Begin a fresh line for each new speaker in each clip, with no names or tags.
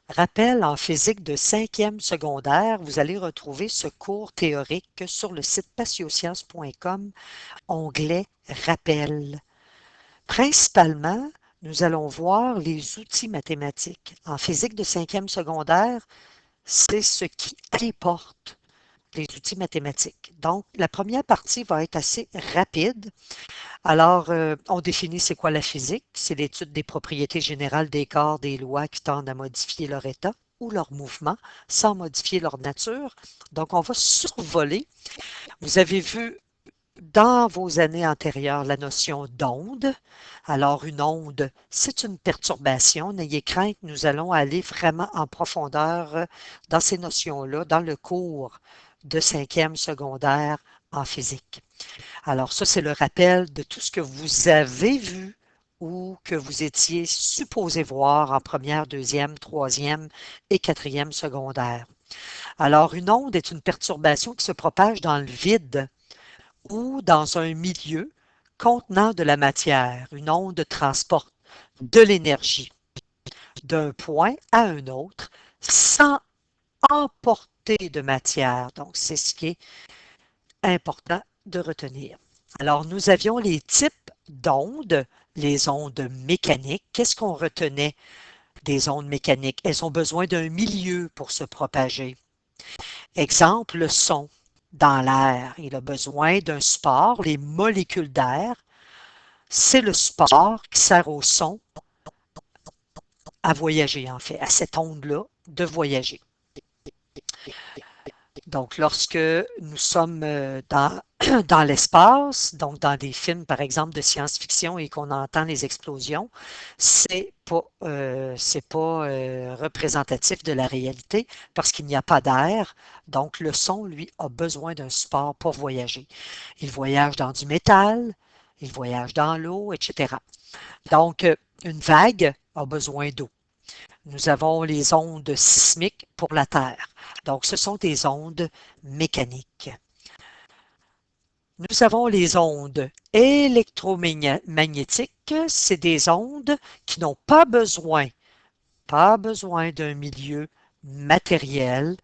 Rappel en physique de 5e secondaire, vous allez retrouver ce cours théorique sur le site patiosciences.com, onglet Rappel. Principalement, nous allons voir les outils mathématiques. En physique de 5e secondaire, c'est ce qui importe, les outils mathématiques. Donc, la première partie va être assez rapide. Alors, on définit c'est quoi la physique. C'est l'étude des propriétés générales des corps, des lois qui tendent à modifier leur état ou leur mouvement sans modifier leur nature. Donc, on va survoler. Vous avez vu dans vos années antérieures la notion d'onde. Alors, une onde, c'est une perturbation. N'ayez crainte, nous allons aller vraiment en profondeur dans ces notions-là, dans le cours de 5e secondaire en physique. Alors ça, c'est le rappel de tout ce que vous avez vu ou que vous étiez supposé voir en première, deuxième, troisième et quatrième secondaire. Alors, une onde est une perturbation qui se propage dans le vide ou dans un milieu contenant de la matière. Une onde transporte de l'énergie d'un point à un autre sans emporter de matière. Donc, c'est ce qui est important de retenir. Alors, nous avions les types d'ondes, les ondes mécaniques. Qu'est-ce qu'on retenait des ondes mécaniques? Elles ont besoin d'un milieu pour se propager. Exemple, le son dans l'air. Il a besoin d'un support, les molécules d'air. C'est le support qui sert au son à voyager, en fait, à cette onde-là de voyager. Donc, lorsque nous sommes dans l'espace, donc dans des films, par exemple, de science-fiction et qu'on entend les explosions, c'est pas représentatif de la réalité parce qu'il n'y a pas d'air. Donc, le son, lui, a besoin d'un support pour voyager. Il voyage dans du métal, il voyage dans l'eau, etc. Donc, une vague a besoin d'eau. Nous avons les ondes sismiques pour la Terre. Donc, ce sont des ondes mécaniques. Nous avons les ondes électromagnétiques. C'est des ondes qui n'ont pas besoin d'un milieu matériel.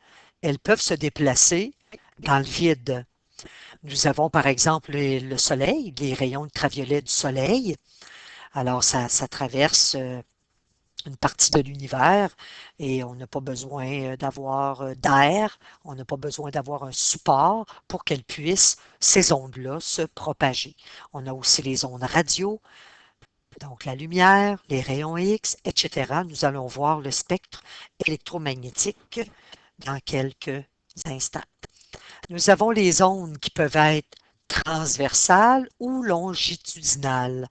Elles peuvent se déplacer dans le vide. Nous avons par exemple le Soleil, les rayons ultraviolets du Soleil. Alors, ça traverse une partie de l'univers et on n'a pas besoin d'avoir d'air, on n'a pas besoin d'avoir un support pour qu'elles puissent, ces ondes-là, se propager. On a aussi les ondes radio, donc la lumière, les rayons X, etc. Nous allons voir le spectre électromagnétique dans quelques instants. Nous avons les ondes qui peuvent être transversales ou longitudinales.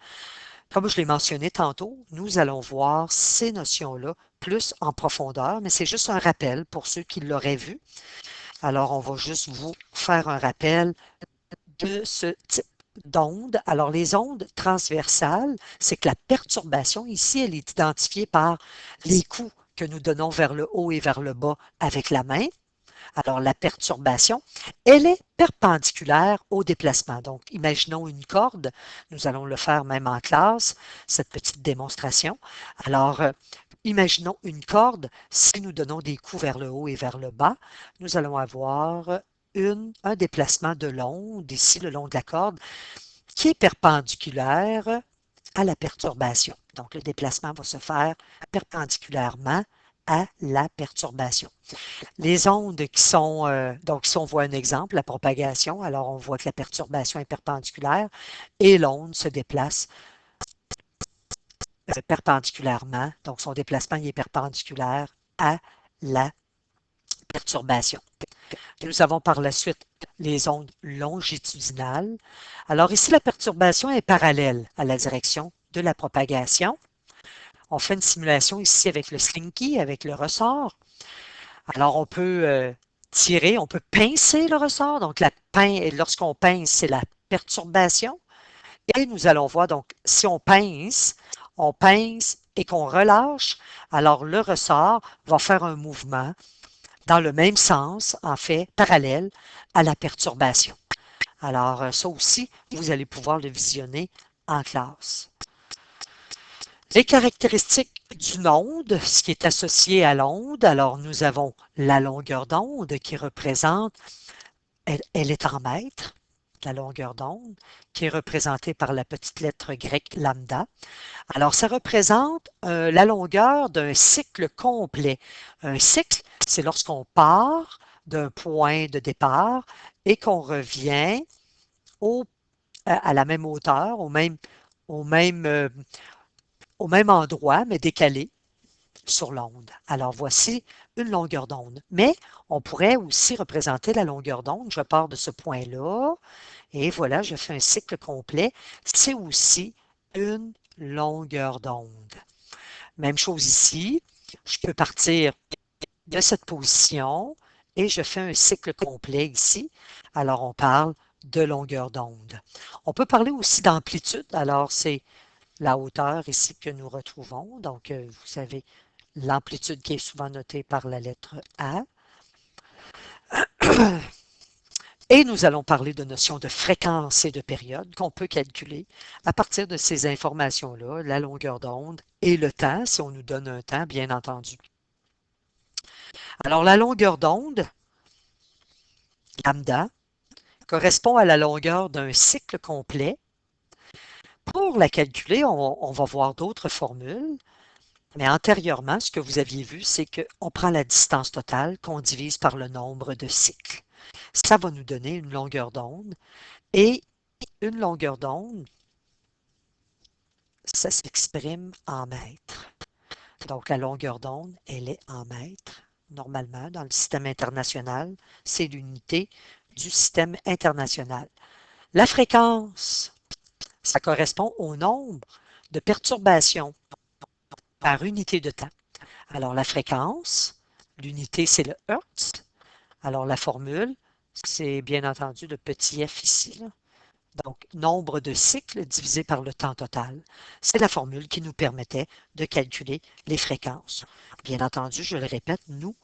Comme je l'ai mentionné tantôt, nous allons voir ces notions-là plus en profondeur, mais c'est juste un rappel pour ceux qui l'auraient vu. Alors, on va juste vous faire un rappel de ce type d'ondes. Alors, les ondes transversales, c'est que la perturbation, ici, elle est identifiée par les coups que nous donnons vers le haut et vers le bas avec la main. Alors, la perturbation, elle est perpendiculaire au déplacement. Donc, imaginons une corde. Nous allons le faire même en classe, cette petite démonstration. Alors, imaginons une corde. Si nous donnons des coups vers le haut et vers le bas, nous allons avoir un déplacement de l'onde, ici le long de la corde, qui est perpendiculaire à la perturbation. Donc, le déplacement va se faire perpendiculairement à la perturbation. Les ondes donc si on voit un exemple, la propagation, alors on voit que la perturbation est perpendiculaire et l'onde se déplace perpendiculairement, donc son déplacement est perpendiculaire à la perturbation. Nous avons par la suite les ondes longitudinales. Alors ici, la perturbation est parallèle à la direction de la propagation. On fait une simulation ici avec le slinky, avec le ressort. Alors, on peut tirer, on peut pincer le ressort. Donc, lorsqu'on pince, c'est la perturbation. Et nous allons voir, donc, si on pince et qu'on relâche, alors le ressort va faire un mouvement dans le même sens, en fait, parallèle à la perturbation. Alors, ça aussi, vous allez pouvoir le visionner en classe. Les caractéristiques d'une onde, ce qui est associé à l'onde, alors nous avons la longueur d'onde qui représente, elle est en mètres, la longueur d'onde, qui est représentée par la petite lettre grecque lambda. Alors, ça représente la longueur d'un cycle complet. Un cycle, c'est lorsqu'on part d'un point de départ et qu'on revient au, à la même hauteur, au même, euh, au même endroit, mais décalé sur l'onde. Alors, voici une longueur d'onde. Mais on pourrait aussi représenter la longueur d'onde. Je pars de ce point-là et voilà, je fais un cycle complet. C'est aussi une longueur d'onde. Même chose ici, je peux partir de cette position et je fais un cycle complet ici. Alors, on parle de longueur d'onde. On peut parler aussi d'amplitude. Alors, c'est la hauteur ici que nous retrouvons. Donc, vous savez, l'amplitude qui est souvent notée par la lettre A. Et nous allons parler de notions de fréquence et de période qu'on peut calculer à partir de ces informations-là, la longueur d'onde et le temps, si on nous donne un temps, bien entendu. Alors, la longueur d'onde, lambda, correspond à la longueur d'un cycle complet. Pour la calculer, on va voir d'autres formules, mais antérieurement, ce que vous aviez vu, c'est qu'on prend la distance totale qu'on divise par le nombre de cycles. Ça va nous donner une longueur d'onde et une longueur d'onde, ça s'exprime en mètres. Donc, la longueur d'onde, elle est en mètres. Normalement, dans le système international, c'est l'unité du système international. La fréquence, ça correspond au nombre de perturbations par unité de temps. Alors, la fréquence, l'unité, c'est le Hertz. Alors, la formule, c'est bien entendu le petit f ici, là. Donc, nombre de cycles divisé par le temps total. C'est la formule qui nous permettait de calculer les fréquences. Bien entendu, je le répète, nous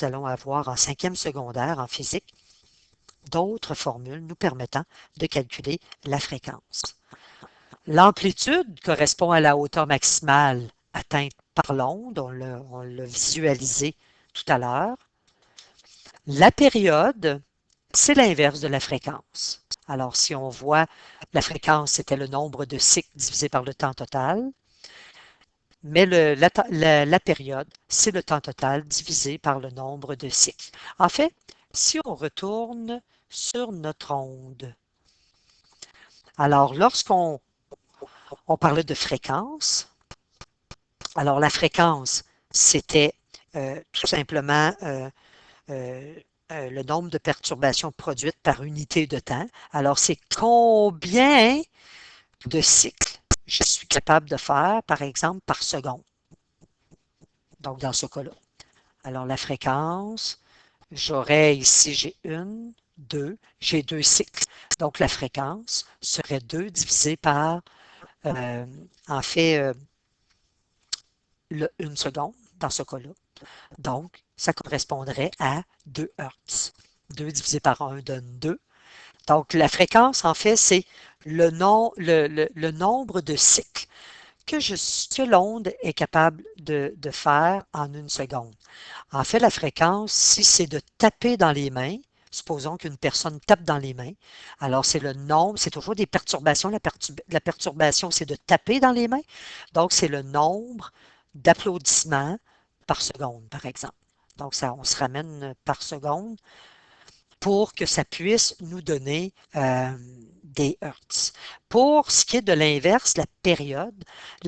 allons avoir en 5e secondaire en physique d'autres formules nous permettant de calculer la fréquence. L'amplitude correspond à la hauteur maximale atteinte par l'onde. On l'a visualisé tout à l'heure. La période, c'est l'inverse de la fréquence. Alors, si on voit la fréquence, c'était le nombre de cycles divisé par le temps total, mais la période, c'est le temps total divisé par le nombre de cycles. En fait, si on retourne sur notre onde, alors lorsqu'on parlait de fréquence, alors la fréquence, c'était tout simplement euh, le nombre de perturbations produites par unité de temps. Alors, c'est combien de cycles je suis capable de faire, par exemple, par seconde. Donc, dans ce cas-là. Alors, la fréquence, j'aurais ici, j'ai une, deux, j'ai deux cycles. Donc, la fréquence serait 2 divisé par, euh, en fait, une seconde, dans ce cas-là. Donc, ça correspondrait à 2 Hertz. 2 divisé par 1 donne 2. Donc, la fréquence, en fait, c'est le nombre de cycles que l'onde est capable de faire en une seconde. En fait, la fréquence, si c'est de taper dans les mains, supposons qu'une personne tape dans les mains, alors c'est le nombre, c'est toujours des perturbations. La perturbation, c'est de taper dans les mains. Donc, c'est le nombre d'applaudissements par seconde, par exemple. Donc, ça, on se ramène par seconde pour que ça puisse nous donner des hertz. Pour ce qui est de l'inverse, la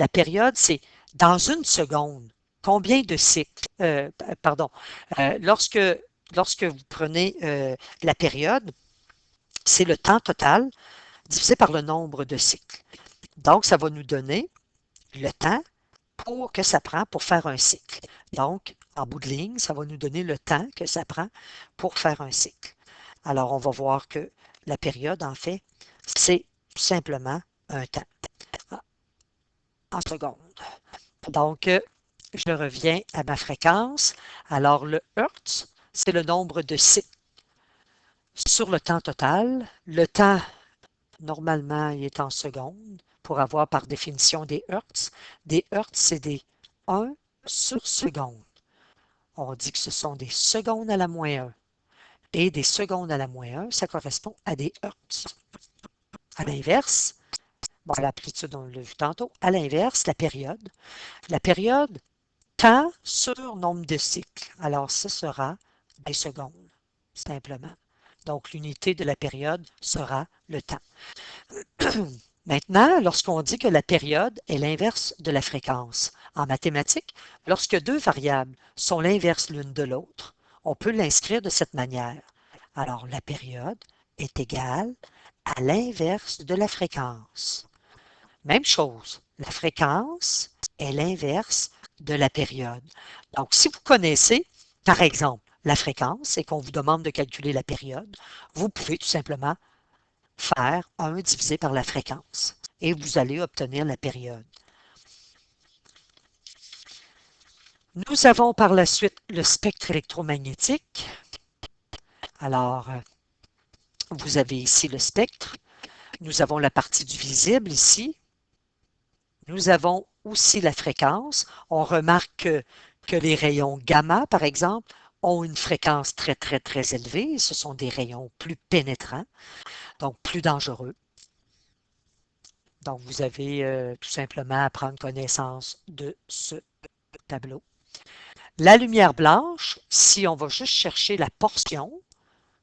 période, c'est dans une seconde, combien de cycles, pardon, lorsque vous prenez la période, c'est le temps total divisé par le nombre de cycles. Donc, ça va nous donner le temps que ça prend pour faire un cycle. Donc, en bout de ligne, ça va nous donner le temps que ça prend pour faire un cycle. Alors, on va voir que la période, en fait, c'est simplement un temps en secondes. Donc, je reviens à ma fréquence. Alors, le Hertz, c'est le nombre de cycles sur le temps total. Le temps, normalement, il est en secondes pour avoir par définition des hertz. Des hertz, c'est des 1 sur seconde. On dit que ce sont des secondes à la moins 1. Et des secondes à la moins 1, ça correspond à des hertz. À l'inverse, bon, l'amplitude, on l'a vu tantôt. À l'inverse, la période, temps sur nombre de cycles. Alors, ce sera des secondes, simplement. Donc, l'unité de la période sera le temps. Maintenant, lorsqu'on dit que la période est l'inverse de la fréquence, en mathématiques, lorsque deux variables sont l'inverse l'une de l'autre, on peut l'inscrire de cette manière. Alors, la période est égale à l'inverse de la fréquence. Même chose, la fréquence est l'inverse de la période. Donc, si vous connaissez, par exemple, la fréquence et qu'on vous demande de calculer la période, vous pouvez tout simplement faire 1 divisé par la fréquence et vous allez obtenir la période. Nous avons par la suite le spectre électromagnétique. Alors, vous avez ici le spectre. Nous avons la partie du visible ici. Nous avons aussi la fréquence. On remarque que les rayons gamma, par exemple, ont une fréquence très, très, très élevée. Ce sont des rayons plus pénétrants, donc plus dangereux. Donc, vous avez tout simplement à prendre connaissance de ce tableau. La lumière blanche, si on va juste chercher la portion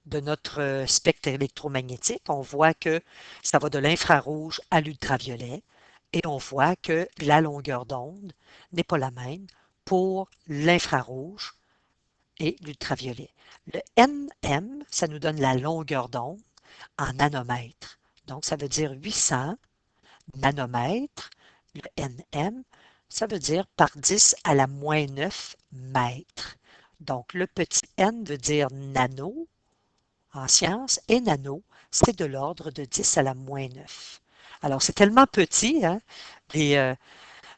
de notre spectre électromagnétique, on voit que ça va de l'infrarouge à l'ultraviolet et on voit que la longueur d'onde n'est pas la même pour l'infrarouge et l'ultraviolet. Le nm, ça nous donne la longueur d'onde en nanomètres. Donc, ça veut dire 800 nanomètres. Le nm, ça veut dire par 10 à la moins 9 mètres. Donc, le petit n veut dire nano en sciences et nano, c'est de l'ordre de 10 à la moins 9. Alors, c'est tellement petit, hein, les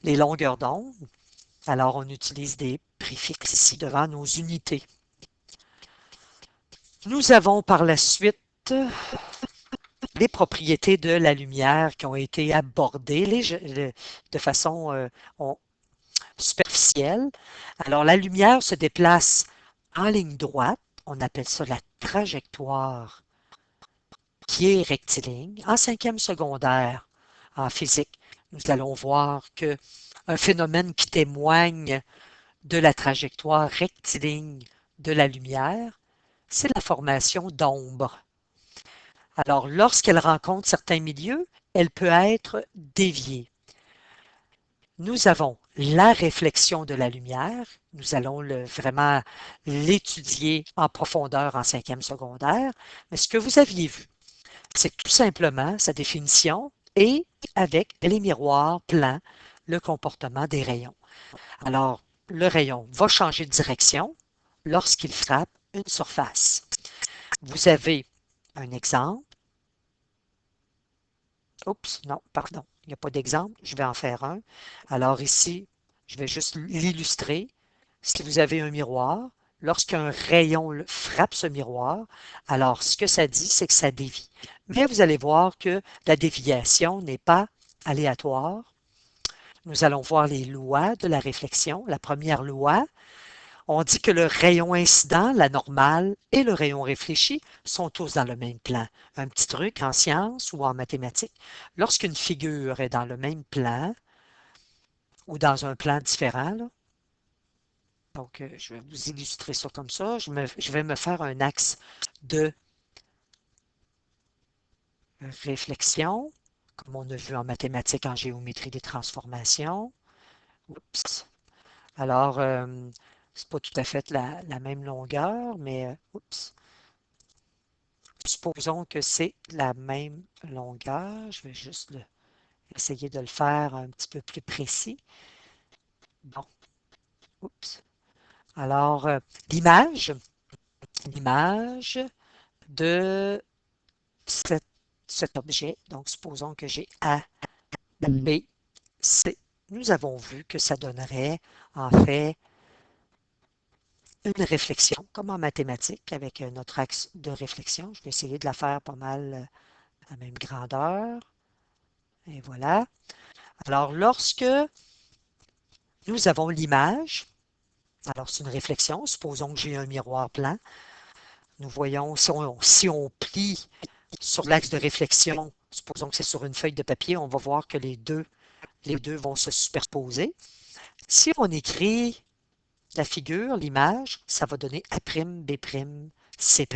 longueurs d'onde. Alors, on utilise des préfixes ici devant nos unités. Nous avons par la suite les propriétés de la lumière qui ont été abordées de façon superficielle. Alors, la lumière se déplace en ligne droite. On appelle ça la trajectoire qui est rectiligne. En 5e secondaire, en physique, nous allons voir qu'un phénomène qui témoigne de la trajectoire rectiligne de la lumière, c'est la formation d'ombres. Alors, lorsqu'elle rencontre certains milieux, elle peut être déviée. Nous avons la réflexion de la lumière. Nous allons vraiment l'étudier en profondeur en 5e secondaire. Mais ce que vous aviez vu, c'est tout simplement sa définition et avec les miroirs plans, le comportement des rayons. Alors, le rayon va changer de direction lorsqu'il frappe une surface. Vous avez un exemple. Oups, non, pardon, il n'y a pas d'exemple. Je vais en faire un. Alors ici, je vais juste l'illustrer. Si vous avez un miroir, lorsqu'un rayon frappe ce miroir, alors ce que ça dit, c'est que ça dévie. Mais vous allez voir que la déviation n'est pas aléatoire. Nous allons voir les lois de la réflexion. La première loi, on dit que le rayon incident, la normale, et le rayon réfléchi sont tous dans le même plan. Un petit truc en sciences ou en mathématiques, lorsqu'une figure est dans le même plan ou dans un plan différent, là, donc je vais vous illustrer ça comme ça, je vais me faire un axe de réflexion, comme on a vu en mathématiques, en géométrie des transformations. Oups. Alors, c'est pas tout à fait la même longueur, mais oups. Supposons que c'est la même longueur. Je vais juste essayer de le faire un petit peu plus précis. Bon, oups. Alors, l'image de cet objet, donc supposons que j'ai A, B, C. Nous avons vu que ça donnerait en fait une réflexion, comme en mathématiques, avec notre axe de réflexion. Je vais essayer de la faire pas mal à la même grandeur. Et voilà. Alors, lorsque nous avons l'image, alors c'est une réflexion, supposons que j'ai un miroir plan. Nous voyons, si on plie sur l'axe de réflexion, supposons que c'est sur une feuille de papier, on va voir que les deux vont se superposer. Si on écrit la figure, l'image, ça va donner A', B', C'.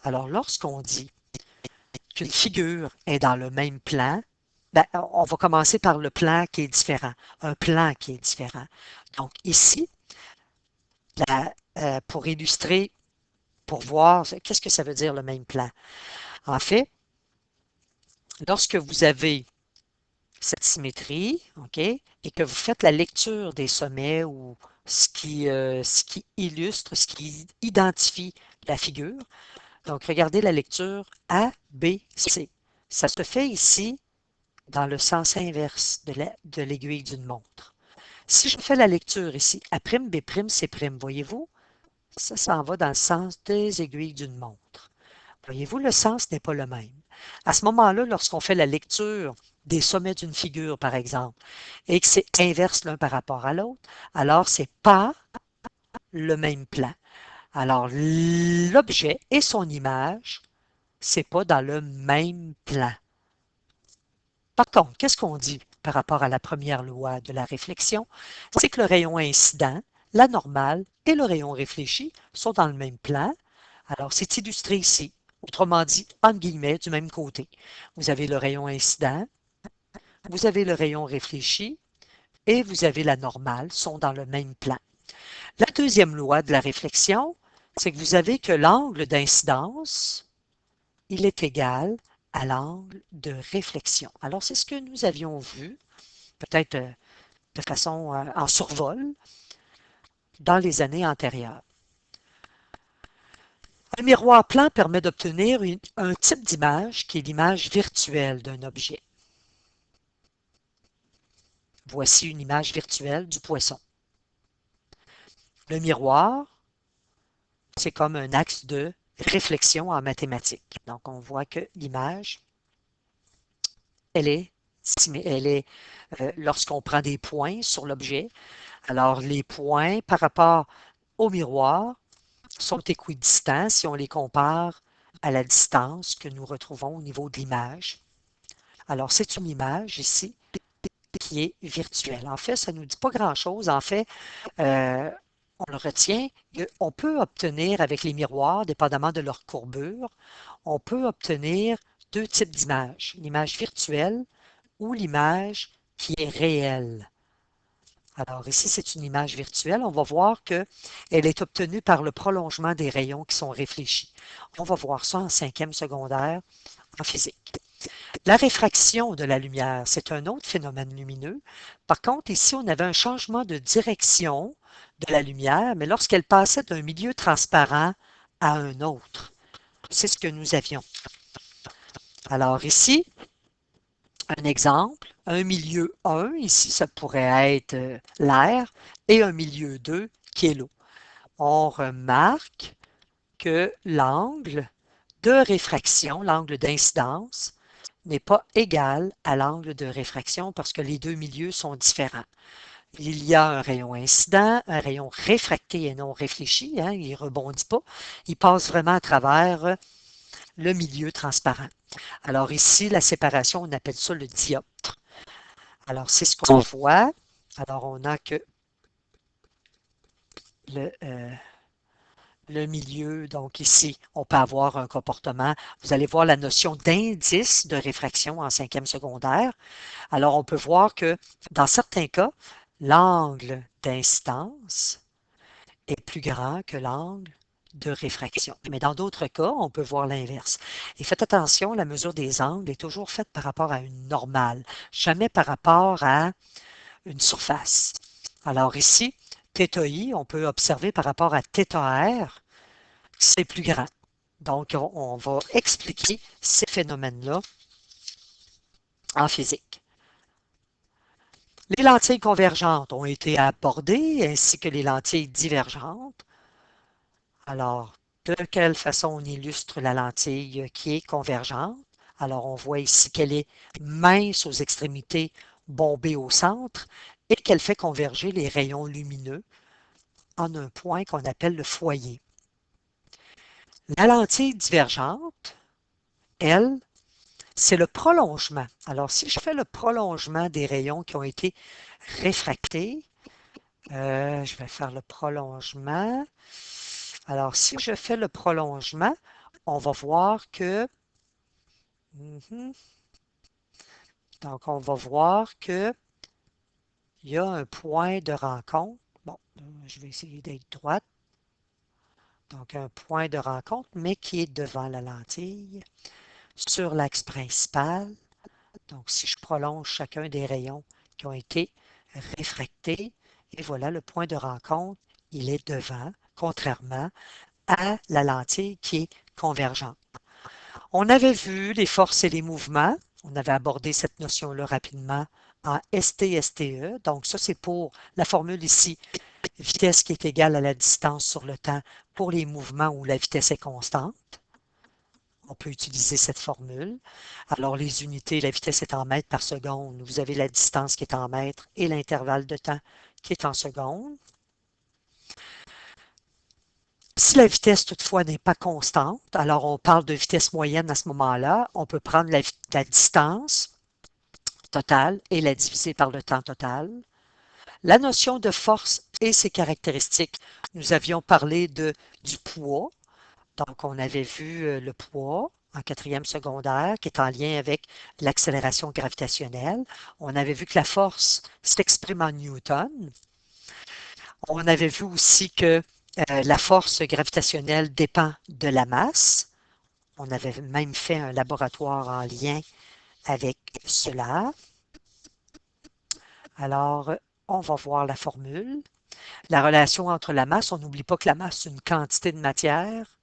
Alors, lorsqu'on dit qu'une figure est dans le même plan, ben, on va commencer par le plan qui est différent, un plan qui est différent. Donc, ici, pour illustrer, pour voir, qu'est-ce que ça veut dire le même plan? En fait, lorsque vous avez cette symétrie, OK, et que vous faites la lecture des sommets ou ce qui illustre, ce qui identifie la figure, donc regardez la lecture A, B, C. Ça se fait ici dans le sens inverse de l'aiguille d'une montre. Si je fais la lecture ici, A', B', C', voyez-vous, ça s'en va dans le sens des aiguilles d'une montre. Voyez-vous, le sens n'est pas le même. À ce moment-là, lorsqu'on fait la lecture des sommets d'une figure, par exemple, et que c'est inverse l'un par rapport à l'autre, alors c'est pas le même plan. Alors, l'objet et son image, c'est pas dans le même plan. Par contre, qu'est-ce qu'on dit par rapport à la première loi de la réflexion? C'est que le rayon incident, la normale et le rayon réfléchi sont dans le même plan. Alors, c'est illustré ici. Autrement dit, entre guillemets, du même côté. Vous avez le rayon incident, vous avez le rayon réfléchi et vous avez la normale, sont dans le même plan. La deuxième loi de la réflexion, c'est que vous avez que l'angle d'incidence, il est égal à l'angle de réflexion. Alors, c'est ce que nous avions vu, peut-être de façon en survol, dans les années antérieures. Un miroir plan permet d'obtenir un type d'image qui est l'image virtuelle d'un objet. Voici une image virtuelle du poisson. Le miroir, c'est comme un axe de réflexion en mathématiques. Donc, on voit que l'image, elle est lorsqu'on prend des points sur l'objet, alors les points par rapport au miroir sont équidistants si on les compare à la distance que nous retrouvons au niveau de l'image. Alors, c'est une image ici qui est virtuelle. En fait, ça ne nous dit pas grand-chose. En fait, on le retient, on peut obtenir avec les miroirs, dépendamment de leur courbure, on peut obtenir deux types d'images, l'image virtuelle ou l'image qui est réelle. Alors ici, c'est une image virtuelle. On va voir qu'elle est obtenue par le prolongement des rayons qui sont réfléchis. On va voir ça en 5e secondaire en physique. La réfraction de la lumière, c'est un autre phénomène lumineux. Par contre, ici, on avait un changement de direction de la lumière, mais lorsqu'elle passait d'un milieu transparent à un autre. C'est ce que nous avions. Alors ici, un exemple, un milieu 1, ici ça pourrait être l'air, et un milieu 2 qui est l'eau. On remarque que l'angle de réfraction, l'angle d'incidence, n'est pas égal à l'angle de réfraction parce que les deux milieux sont différents. Il y a un rayon incident, un rayon réfracté et non réfléchi, hein, il ne rebondit pas, il passe vraiment à travers le milieu transparent. Alors ici, la séparation, on appelle ça le dioptre. Alors c'est ce qu'on voit. Alors on a que le milieu, donc ici, on peut avoir un comportement. Vous allez voir la notion d'indice de réfraction en 5e secondaire. Alors on peut voir que dans certains cas, l'angle d'incidence est plus grand que l'angle de réfraction. Mais dans d'autres cas, on peut voir l'inverse. Et faites attention, la mesure des angles est toujours faite par rapport à une normale, jamais par rapport à une surface. Alors ici, θi, on peut observer par rapport à θr, c'est plus grand. Donc, on va expliquer ces phénomènes-là en physique. Les lentilles convergentes ont été abordées, ainsi que les lentilles divergentes. Alors, de quelle façon on illustre la lentille qui est convergente? Alors, on voit ici qu'elle est mince aux extrémités, bombée au centre, et qu'elle fait converger les rayons lumineux en un point qu'on appelle le foyer. La lentille divergente, elle, c'est le prolongement. Alors, si je fais le prolongement des rayons qui ont été réfractés, je vais faire le prolongement. Alors, si je fais le prolongement, on va voir que donc, on va voir que il y a un point de rencontre. Bon, je vais essayer d'être droite. Donc, un point de rencontre, mais qui est devant la lentille, sur l'axe principal. Donc, si je prolonge chacun des rayons qui ont été réfractés, et voilà, le point de rencontre, il est devant, contrairement à la lentille qui est convergente. On avait vu les forces et les mouvements. On avait abordé cette notion-là rapidement en ST-STE. Donc, ça, c'est pour la formule ici, vitesse qui est égale à la distance sur le temps pour les mouvements où la vitesse est constante. On peut utiliser cette formule. Alors, les unités, la vitesse est en mètres par seconde. Vous avez la distance qui est en mètres et l'intervalle de temps qui est en secondes. Si la vitesse, toutefois, n'est pas constante, alors on parle de vitesse moyenne à ce moment-là. On peut prendre la distance totale et la diviser par le temps total. La notion de force et ses caractéristiques, nous avions parlé du poids. Donc, on avait vu le poids en quatrième secondaire qui est en lien avec l'accélération gravitationnelle. On avait vu que la force s'exprime en newton. On avait vu aussi que la force gravitationnelle dépend de la masse. On avait même fait un laboratoire en lien avec cela. Alors, on va voir la formule. La relation entre la masse, on n'oublie pas que la masse, c'est une quantité de matière.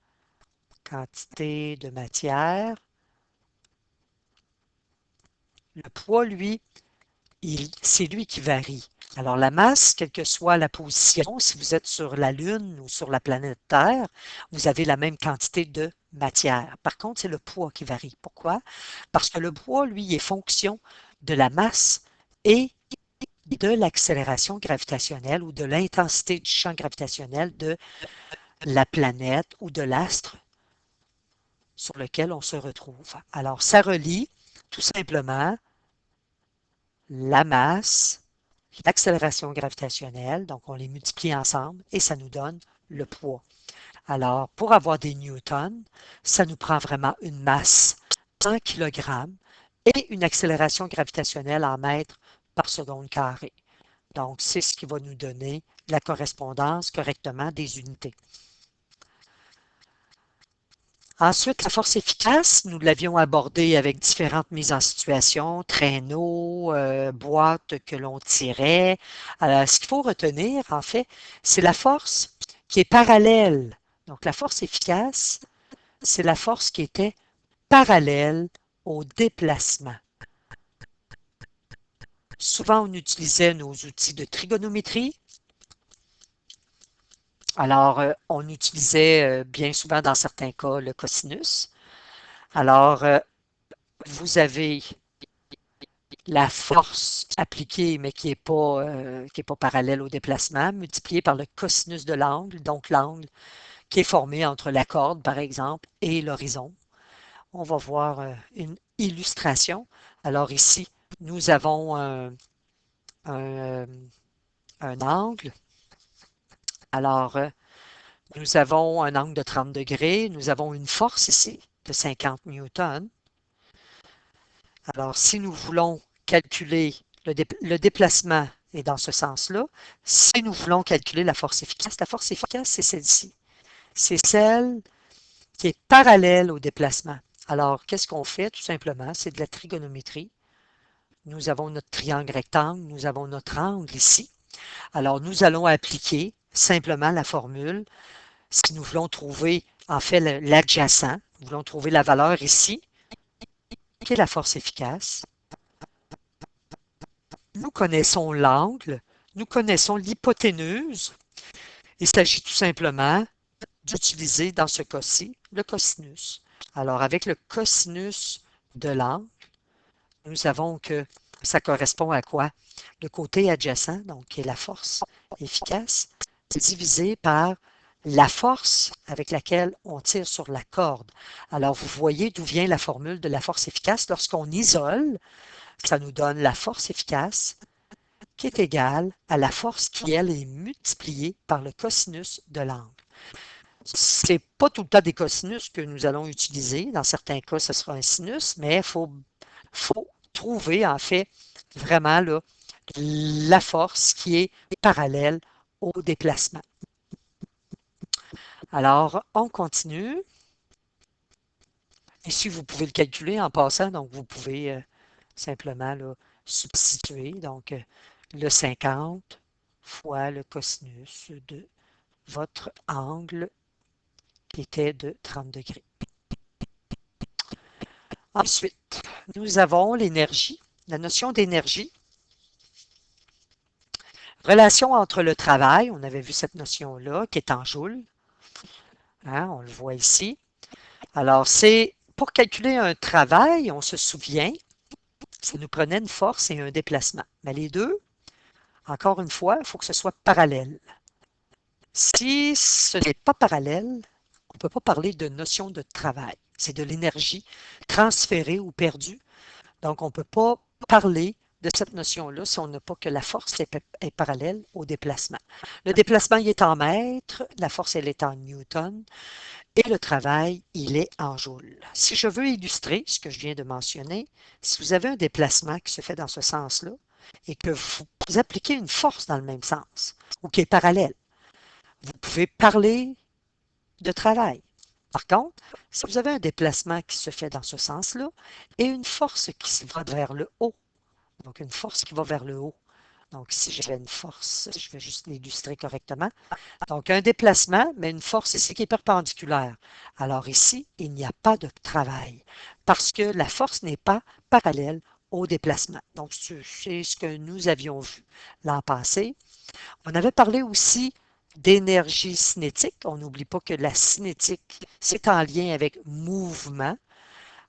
Quantité de matière. Le poids, lui, c'est lui qui varie. Alors, la masse, quelle que soit la position, si vous êtes sur la Lune ou sur la planète Terre, vous avez la même quantité de matière. Par contre, c'est le poids qui varie. Pourquoi? Parce que le poids, lui, est fonction de la masse et de l'accélération gravitationnelle ou de l'intensité du champ gravitationnel de la planète ou de l'astre sur lequel on se retrouve. Alors, ça relie tout simplement la masse, l'accélération gravitationnelle, donc on les multiplie ensemble et ça nous donne le poids. Alors, pour avoir des newtons, ça nous prend vraiment une masse en kilogrammes et une accélération gravitationnelle en mètres par seconde carrée. Donc, c'est ce qui va nous donner la correspondance correctement des unités. Ensuite, la force efficace, nous l'avions abordée avec différentes mises en situation, traîneaux, boîtes que l'on tirait. Ce qu'il faut retenir, en fait, c'est la force qui est parallèle. Donc, la force efficace, c'est la force qui était parallèle au déplacement. Souvent, on utilisait nos outils de trigonométrie. Alors, on utilisait bien souvent, dans certains cas, le cosinus. Alors, vous avez la force appliquée, mais qui est pas parallèle au déplacement, multipliée par le cosinus de l'angle, donc l'angle qui est formé entre la corde, par exemple, et l'horizon. On va voir une illustration. Alors ici, nous avons un, un angle. Alors, nous avons un angle de 30 degrés. Nous avons une force ici de 50 newtons. Alors, si nous voulons calculer le déplacement est dans ce sens-là, si nous voulons calculer la force efficace, c'est celle-ci. C'est celle qui est parallèle au déplacement. Alors, qu'est-ce qu'on fait? Tout simplement, c'est de la trigonométrie. Nous avons notre triangle rectangle, nous avons notre angle ici. Alors, nous allons appliquer simplement la formule. Si nous voulons trouver, en fait, l'adjacent, nous voulons trouver la valeur ici, qui est la force efficace. Nous connaissons l'angle, nous connaissons l'hypoténuse. Il s'agit tout simplement d'utiliser, dans ce cas-ci, le cosinus. Alors, avec le cosinus de l'angle, nous avons que ça correspond à quoi? Le côté adjacent, donc qui est la force efficace, divisé par la force avec laquelle on tire sur la corde. Alors, vous voyez d'où vient la formule de la force efficace. Lorsqu'on isole, ça nous donne la force efficace qui est égale à la force qui, elle, est multipliée par le cosinus de l'angle. Ce n'est pas tout le temps des cosinus que nous allons utiliser. Dans certains cas, ce sera un sinus, mais il faut trouver, en fait, vraiment là, la force qui est parallèle au déplacement. Alors, on continue. Ici, vous pouvez le calculer en passant, donc vous pouvez simplement là, substituer. Donc, le 50 fois le cosinus de votre angle qui était de 30 degrés. Ensuite, nous avons l'énergie, la notion d'énergie. Relation entre le travail, on avait vu cette notion-là, qui est en joules. Hein, on le voit ici. Alors, c'est pour calculer un travail, on se souvient, ça nous prenait une force et un déplacement. Mais les deux, encore une fois, il faut que ce soit parallèle. Si ce n'est pas parallèle, on ne peut pas parler de notion de travail. C'est de l'énergie transférée ou perdue. Donc, on ne peut pas parler de cette notion-là si on n'a pas que la force est parallèle au déplacement. Le déplacement, il est en mètres, la force, elle est en newton, et le travail, il est en joules. Si je veux illustrer ce que je viens de mentionner, si vous avez un déplacement qui se fait dans ce sens-là et que vous appliquez une force dans le même sens ou qui est parallèle, vous pouvez parler de travail. Par contre, si vous avez un déplacement qui se fait dans ce sens-là et une force qui va vers le haut, donc une force qui va vers le haut, donc si j'ai une force, je vais juste l'illustrer correctement, donc un déplacement, mais une force ici qui est perpendiculaire. Alors ici, il n'y a pas de travail parce que la force n'est pas parallèle au déplacement. Donc c'est ce que nous avions vu l'an passé. On avait parlé aussi d'énergie cinétique. On n'oublie pas que la cinétique, c'est en lien avec mouvement.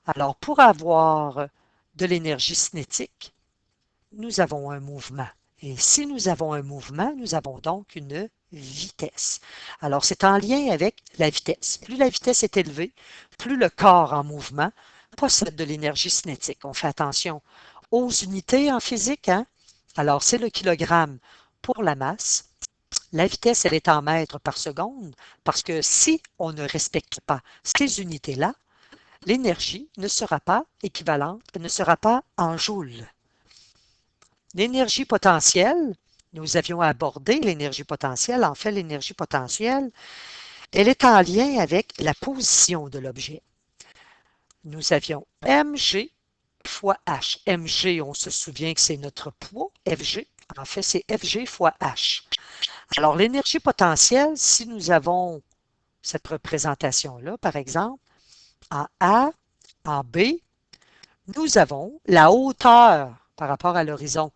Alors, pour avoir de l'énergie cinétique, nous avons un mouvement. Et si nous avons un mouvement, nous avons donc une vitesse. Alors, c'est en lien avec la vitesse. Plus la vitesse est élevée, plus le corps en mouvement possède de l'énergie cinétique. On fait attention aux unités en physique, hein? Alors, c'est le kilogramme pour la masse. La vitesse, elle est en mètres par seconde parce que si on ne respecte pas ces unités-là, l'énergie ne sera pas équivalente, ne sera pas en joules. L'énergie potentielle, nous avions abordé l'énergie potentielle. En fait, l'énergie potentielle, elle est en lien avec la position de l'objet. Nous avions mg fois h. Mg, on se souvient que c'est notre poids, Fg. En fait, c'est Fg fois h. Alors, l'énergie potentielle, si nous avons cette représentation-là, par exemple, en A, en B, nous avons la hauteur par rapport à l'horizon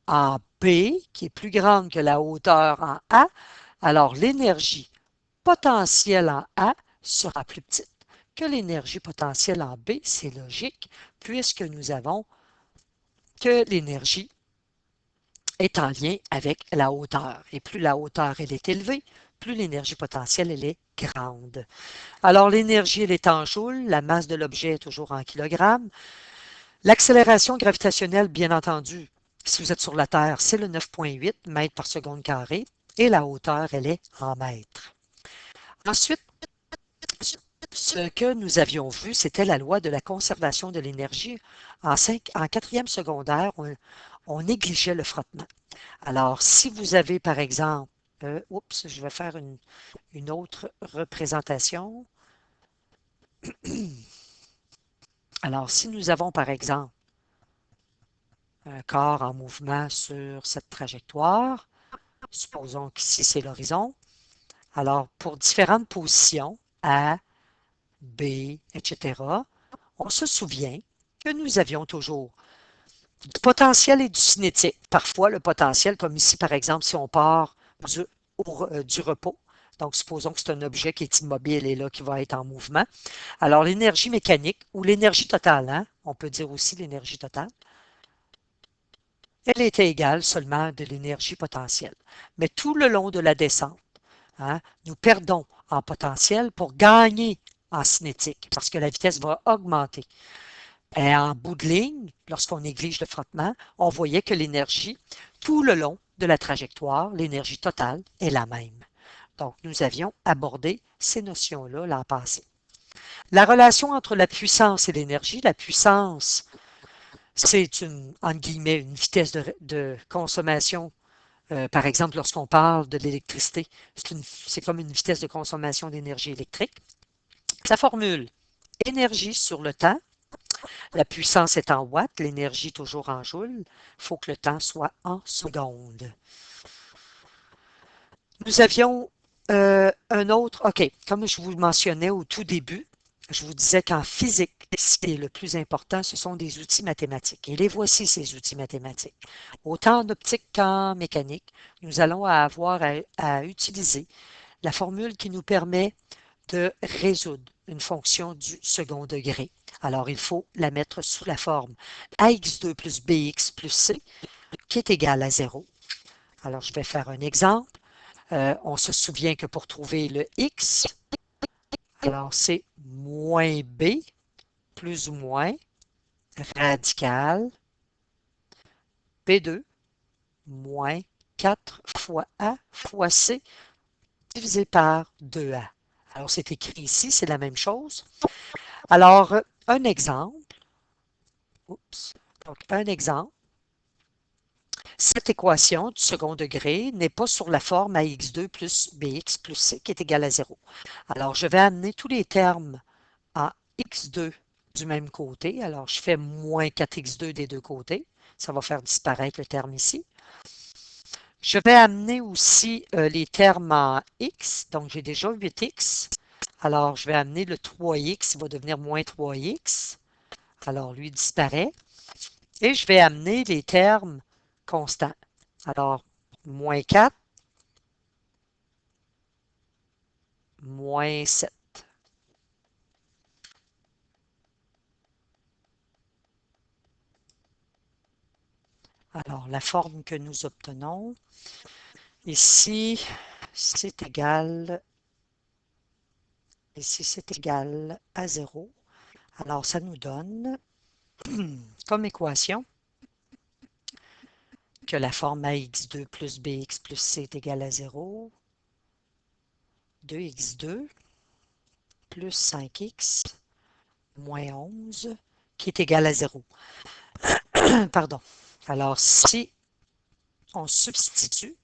en B, qui est plus grande que la hauteur en A. Alors, l'énergie potentielle en A sera plus petite que l'énergie potentielle en B. C'est logique, puisque nous avons que l'énergie est en lien avec la hauteur. Et plus la hauteur elle est élevée, plus l'énergie potentielle elle est grande. Alors l'énergie elle est en joules, la masse de l'objet est toujours en kilogrammes. L'accélération gravitationnelle, bien entendu, si vous êtes sur la Terre, c'est le 9,8 mètres par seconde carrée et la hauteur elle est en mètres. Ensuite, ce que nous avions vu, c'était la loi de la conservation de l'énergie. En quatrième secondaire, on négligeait le frottement. Alors, si vous avez, par exemple, oups, je vais faire une autre représentation. Alors, si nous avons, par exemple, un corps en mouvement sur cette trajectoire, supposons qu'ici c'est l'horizon, alors pour différentes positions, A, B, etc., on se souvient que nous avions toujours du potentiel et du cinétique. Parfois, le potentiel, comme ici, par exemple, si on part du repos, Donc, supposons que c'est un objet qui est immobile et là qui va être en mouvement. Alors, l'énergie mécanique ou l'énergie totale, hein, on peut dire aussi l'énergie totale, elle était égale seulement de l'énergie potentielle. Mais tout le long de la descente, hein, nous perdons en potentiel pour gagner en cinétique parce que la vitesse va augmenter. Et en bout de ligne, lorsqu'on néglige le frottement, on voyait que l'énergie, tout le long de la trajectoire, l'énergie totale est la même. Donc, nous avions abordé ces notions-là l'an passé. La relation entre la puissance et l'énergie, la puissance, c'est une, entre guillemets, une vitesse de consommation. Par exemple, lorsqu'on parle de l'électricité, c'est comme une vitesse de consommation d'énergie électrique. Sa formule, énergie sur le temps. La puissance est en watts, l'énergie toujours en joules. Il faut que le temps soit en secondes. Nous avions un autre, OK, comme je vous le mentionnais au tout début, je vous disais qu'en physique, ce qui est le plus important, ce sont des outils mathématiques. Et les voici, ces outils mathématiques. Autant en optique qu'en mécanique, nous allons avoir à utiliser la formule qui nous permet de résoudre une fonction du second degré. Alors, il faut la mettre sous la forme ax2 plus bx plus c, qui est égal à 0. Alors, je vais faire un exemple. On se souvient que pour trouver le x, alors c'est moins b plus ou moins radical b2 moins 4 fois a fois c divisé par 2a. Alors, c'est écrit ici, c'est la même chose. Alors, un exemple. Oups. Donc, un exemple. Cette équation du second degré n'est pas sur la forme ax2 plus bx plus c qui est égal à 0. Alors, je vais amener tous les termes en x2 du même côté. Alors, je fais moins 4x2 des deux côtés. Ça va faire disparaître le terme ici. Je vais amener aussi les termes en x. Donc, j'ai déjà 8x. Alors, je vais amener le 3x, il va devenir moins 3x. Alors, lui disparaît. Et je vais amener les termes constants. Alors, moins 4, moins 7. Alors, la forme que nous obtenons, ici, c'est égal, ici, c'est égal à 0. Alors, ça nous donne comme équation que la forme ax2 plus bx plus c est égale à 0, 2x2 plus 5x moins 11 qui est égal à 0. Pardon. Alors, si on substitue,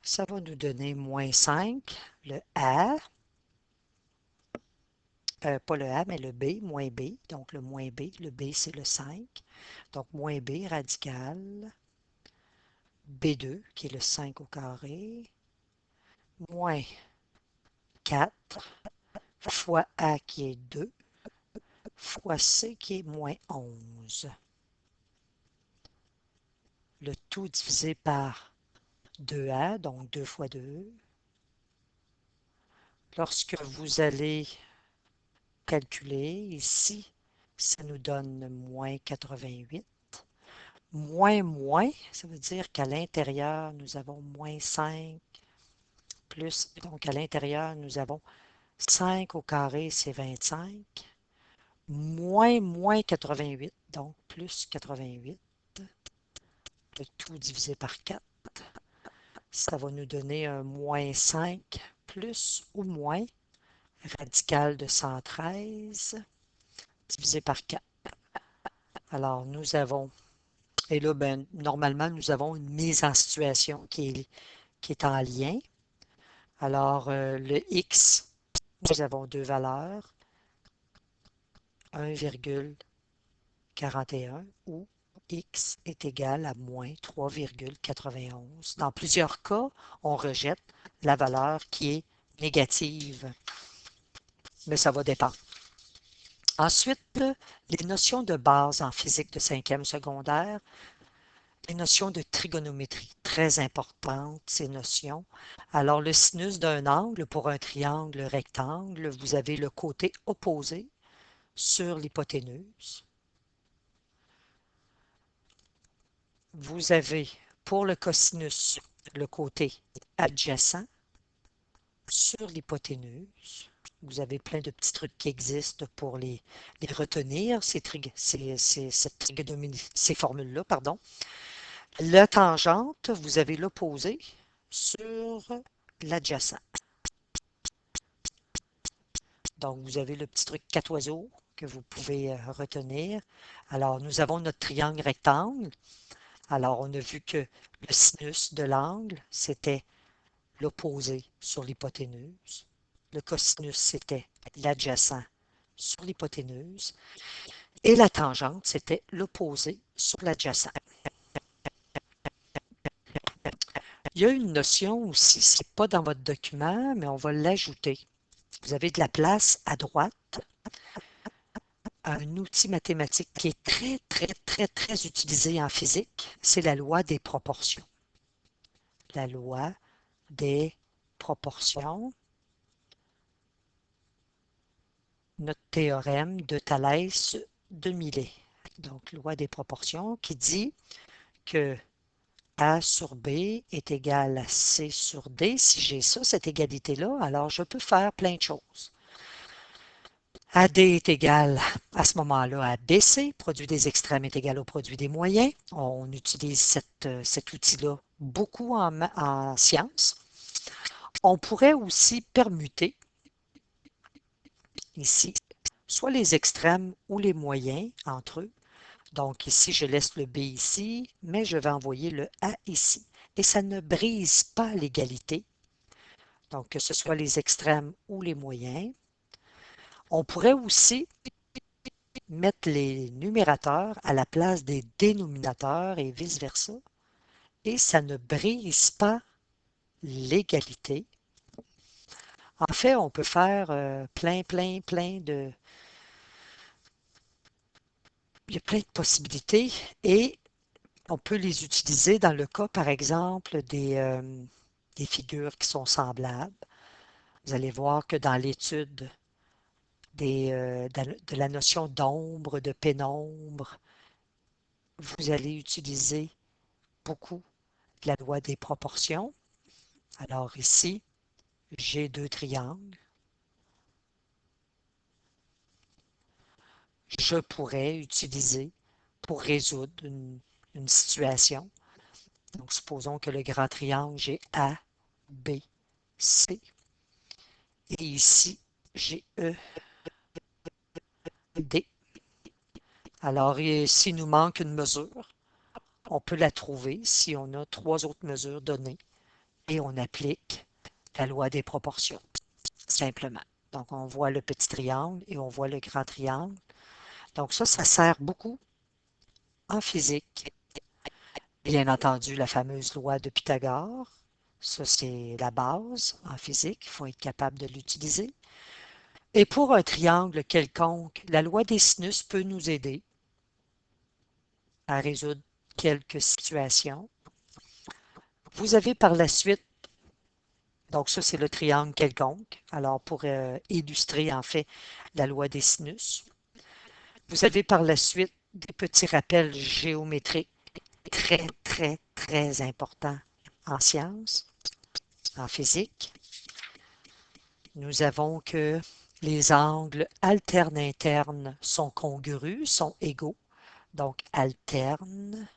ça va nous donner moins 5, le A, pas le A, mais le B, moins B. Donc, le moins B, le B, c'est le 5. Donc, moins B radical, B2, qui est le 5 au carré, moins 4 fois A, qui est 2, fois C, qui est moins 11. Le tout divisé par 2A, donc 2 fois 2. Lorsque vous allez calculer ici, ça nous donne moins 88. Moins, ça veut dire qu'à l'intérieur, nous avons moins 5 plus, donc à l'intérieur, nous avons 5 au carré, c'est 25. Moins 88, donc plus 88. Le tout divisé par 4. Ça va nous donner un moins 5 plus ou moins radical de 113 divisé par 4. Alors, nous avons, et là, ben, normalement, nous avons une mise en situation qui est en lien. Alors, le x, nous avons deux valeurs, 1,41 ou x est égal à moins 3,91. Dans plusieurs cas, on rejette la valeur qui est négative, mais ça va dépendre. Ensuite, les notions de base en physique de cinquième secondaire. Les notions de trigonométrie, très importantes, ces notions. Alors, le sinus d'un angle, pour un triangle rectangle, vous avez le côté opposé sur l'hypoténuse. Vous avez, pour le cosinus, le côté adjacent sur l'hypoténuse. Vous avez plein de petits trucs qui existent pour les retenir, ces formules-là, pardon. La tangente, vous avez l'opposé sur l'adjacent. Donc, vous avez le petit truc 4 oiseaux que vous pouvez retenir. Alors, nous avons notre triangle rectangle. Alors, on a vu que le sinus de l'angle, c'était l'opposé sur l'hypoténuse. Le cosinus, c'était l'adjacent sur l'hypoténuse. Et la tangente, c'était l'opposé sur l'adjacent. Il y a une notion aussi, ce n'est pas dans votre document, mais on va l'ajouter. Vous avez de la place à droite à un outil mathématique qui est très, très, très, très utilisé en physique. C'est la loi des proportions. La loi des proportions. Notre théorème de Thalès de Millet. Donc, loi des proportions qui dit que A sur B est égal à C sur D. Si j'ai ça, cette égalité-là, alors je peux faire plein de choses. AD est égal à ce moment-là à BC, produit des extrêmes est égal au produit des moyens. On utilise cet outil-là beaucoup en sciences. On pourrait aussi permuter ici soit les extrêmes ou les moyens entre eux. Donc ici, je laisse le B ici, mais je vais envoyer le A ici. Et ça ne brise pas l'égalité. Donc, que ce soit les extrêmes ou les moyens. On pourrait aussi mettre les numérateurs à la place des dénominateurs et vice-versa. Et ça ne brise pas l'égalité. En fait, on peut faire plein de... Il y a plein de possibilités et on peut les utiliser dans le cas, par exemple, des figures qui sont semblables. Vous allez voir que dans l'étude de la notion d'ombre, de pénombre, vous allez utiliser beaucoup la loi des proportions. Alors ici, j'ai deux triangles. Je pourrais utiliser pour résoudre une situation. Donc, supposons que le grand triangle, j'ai A, B, C. Et ici, j'ai E, D. Alors, s'il nous manque une mesure, on peut la trouver si on a trois autres mesures données et on applique la loi des proportions, simplement. Donc, on voit le petit triangle et on voit le grand triangle. Donc, ça sert beaucoup en physique. Bien entendu, la fameuse loi de Pythagore. Ça, c'est la base en physique. Il faut être capable de l'utiliser. Et pour un triangle quelconque, la loi des sinus peut nous aider à résoudre quelques situations. Vous avez par la suite, donc ça, c'est le triangle quelconque. Alors, pour illustrer, en fait, la loi des sinus. Vous avez par la suite des petits rappels géométriques très, très, très importants en sciences, en physique. Nous avons que les angles alternes internes sont congrus, sont égaux. Donc, alterne,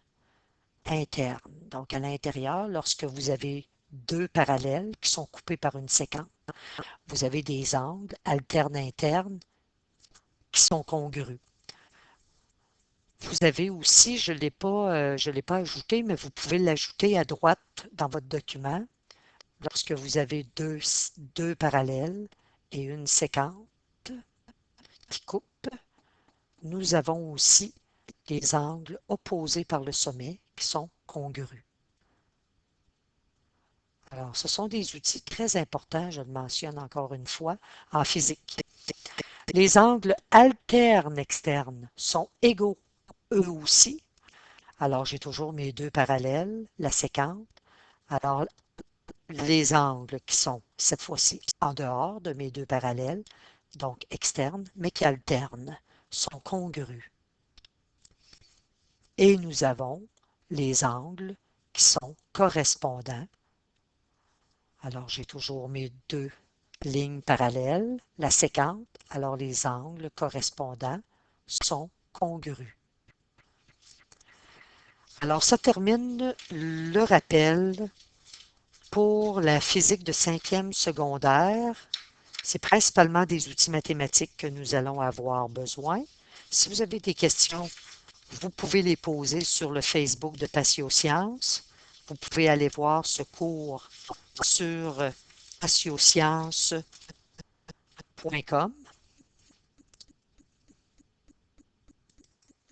interne. Donc, à l'intérieur, lorsque vous avez deux parallèles qui sont coupés par une séquence, vous avez des angles alternes internes qui sont congrus. Vous avez aussi, je ne l'ai pas ajouté, mais vous pouvez l'ajouter à droite dans votre document lorsque vous avez deux parallèles et une séquence qui coupe. Nous avons aussi les angles opposés par le sommet qui sont congrus. Alors, ce sont des outils très importants, je le mentionne encore une fois, en physique. Les angles alternes externes sont égaux eux aussi. Alors, j'ai toujours mes deux parallèles, la séquente. Alors, les angles qui sont, cette fois-ci, en dehors de mes deux parallèles, donc externes, mais qui alternent, sont congrus. Et nous avons les angles qui sont correspondants. Alors, j'ai toujours mes deux lignes parallèles, la séquente, alors les angles correspondants sont congrus. Alors, ça termine le rappel pour la physique de 5e secondaire. C'est principalement des outils mathématiques que nous allons avoir besoin. Si vous avez des questions, vous pouvez les poser sur le Facebook de Patiosciences. Vous pouvez aller voir ce cours sur patiosciences.com.